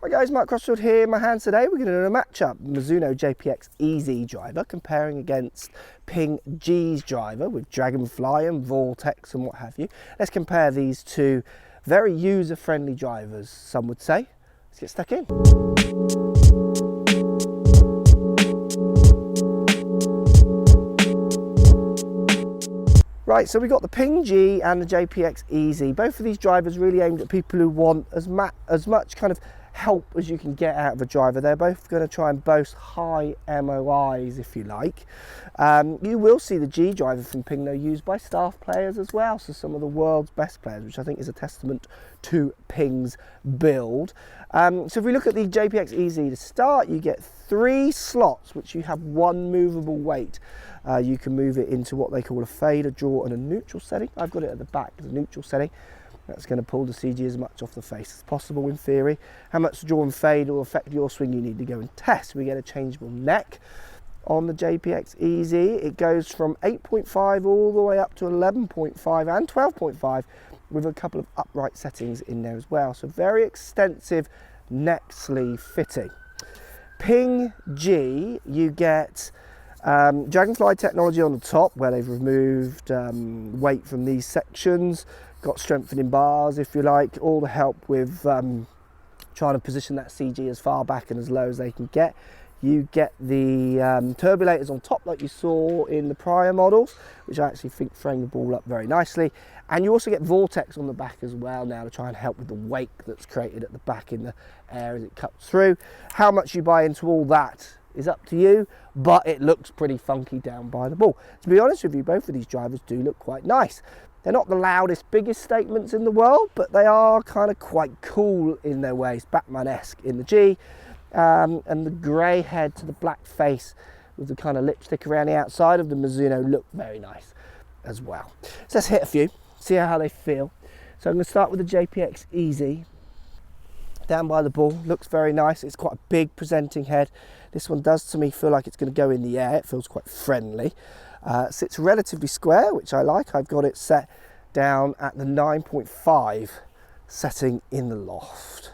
Hi guys, Mark Crossfield here in my hands today. We're going to do a matchup, Mizuno JPX EZ driver comparing against Ping G's driver with Dragonfly and Vortex and what have you. Let's compare these two very user-friendly drivers, some would say. Let's get stuck in. Right, so we've got the Ping G and the JPX EZ. Both of these drivers really aimed at people who want as much kind of help as you can get out of a driver. They're both going to try and boast high MOIs, if you like. You will see the G driver from Ping though used by staff players as well, so some of the world's best players, which I think is a testament to Ping's build. So if we look at the JPX EZ to start, you get 3 slots which you have one movable weight. You can move it into what they call a fade, a draw and a neutral setting. I've got it at the back as a neutral setting. That's going to pull the CG as much off the face as possible in theory. How much draw and fade will affect your swing you need to go and test. We get a changeable neck on the JPX EZ. It goes from 8.5 all the way up to 11.5 and 12.5 with a couple of upright settings in there as well. So very extensive neck sleeve fitting. Ping G, you get Dragonfly technology on the top where they've removed weight from these sections. Got strengthening bars, if you like, all the help with trying to position that CG as far back and as low as they can get. You get the turbulators on top like you saw in the prior models, which I actually think frame the ball up very nicely. And you also get Vortex on the back as well now to try and help with the wake that's created at the back in the air as it cuts through. How much you buy into all that is up to you, but it looks pretty funky down by the ball. To be honest with you, both of these drivers do look quite nice. They're not the loudest, biggest statements in the world, but they are kind of quite cool in their ways, Batman-esque in the G, and the grey head to the black face with the kind of lipstick around the outside of the Mizuno look very nice as well. So let's hit a few, see how they feel. So I'm going to start with the JPX EZ. Down by the ball, looks very nice. It's quite a big presenting head. This one does to me feel like it's going to go in the air. It feels quite friendly. Sits relatively square, which I like. I've got it set down at the 9.5 setting in the loft.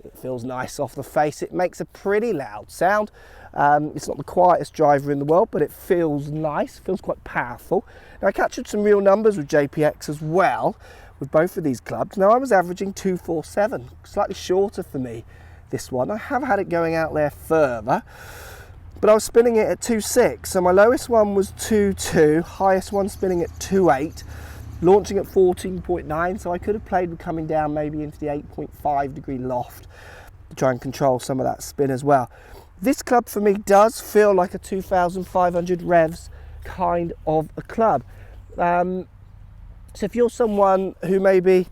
It feels nice off the face. It makes a pretty loud sound. It's not the quietest driver in the world, but it feels nice, feels quite powerful. Now I captured some real numbers with JPX as well, with both of these clubs. Now I was averaging 247, slightly shorter for me, this one. I have had it going out there further, but I was spinning it at 2.6, so my lowest one was 2.2, highest one spinning at 2.8, launching at 14.9, so I could have played with coming down maybe into the 8.5 degree loft to try and control some of that spin as well. This club for me does feel like a 2,500 revs kind of a club. So if you're someone who maybe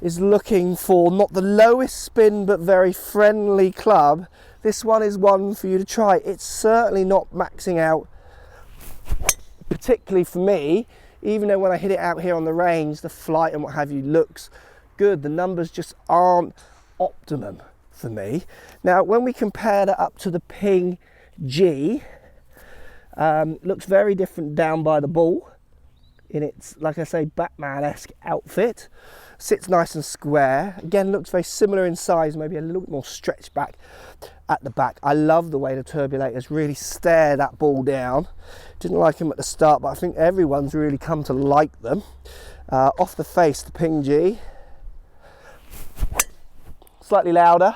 is looking for not the lowest spin but very friendly club, this one is one for you to try. It's certainly not maxing out, particularly for me, even though when I hit it out here on the range, the flight and what have you looks good. The numbers just aren't optimum for me. Now, when we compare that up to the Ping G, looks very different down by the ball in its, like I say, Batman-esque outfit. Sits nice and square. Again, looks very similar in size, maybe a little bit more stretched back at the back. I love the way the turbulators really stare that ball down. Didn't like them at the start, but I think everyone's really come to like them. Off the face, the Ping G. Slightly louder.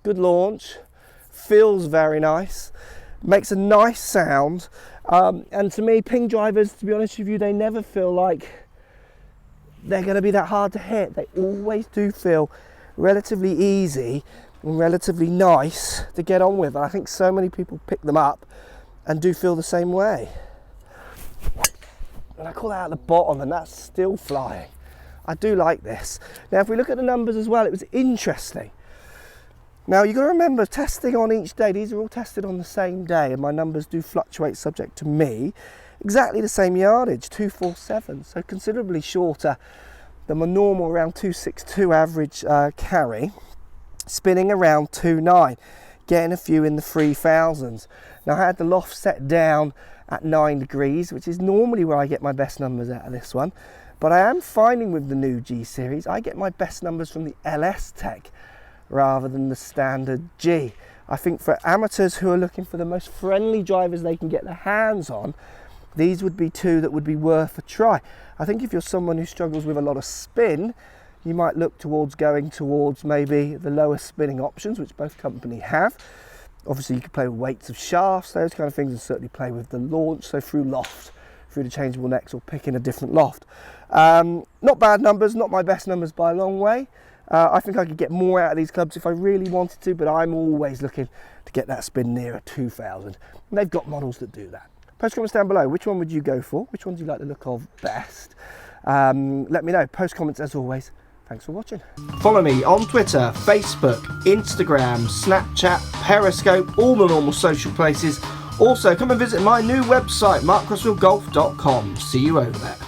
Good launch. Feels very nice. Makes a nice sound. And to me, Ping drivers, to be honest with you, they never feel like they're going to be that hard to hit. They always do feel relatively easy and relatively nice to get on with. And I think so many people pick them up and do feel the same way. And I call that at the bottom and that's still flying. I do like this. Now, if we look at the numbers as well, it was interesting. Now, you've got to remember, testing on each day, these are all tested on the same day, and my numbers do fluctuate subject to me. Exactly the same yardage, 247, so considerably shorter than my normal around 262 average carry, spinning around 2.9, getting a few in the 3,000s. Now, I had the loft set down at 9 degrees, which is normally where I get my best numbers out of this one. But I am finding with the new G series, I get my best numbers from the LS Tech rather than the standard G. I think for amateurs who are looking for the most friendly drivers they can get their hands on, these would be two that would be worth a try. I think if you're someone who struggles with a lot of spin, you might look towards going towards maybe the lower spinning options, which both companies have. Obviously you can play with weights of shafts, those kind of things, and certainly play with the launch, so through loft, through the changeable necks, or picking a different loft. Not bad numbers, not my best numbers by a long way. I think I could get more out of these clubs if I really wanted to, but I'm always looking to get that spin nearer 2,000. And they've got models that do that. Post comments down below, which one would you go for? Which one do you like the look of best? Let me know. Post comments as always. Thanks for watching. Follow me on Twitter, Facebook, Instagram, Snapchat, Periscope, all the normal social places. Also, come and visit my new website, markcrossfieldgolf.com. See you over there.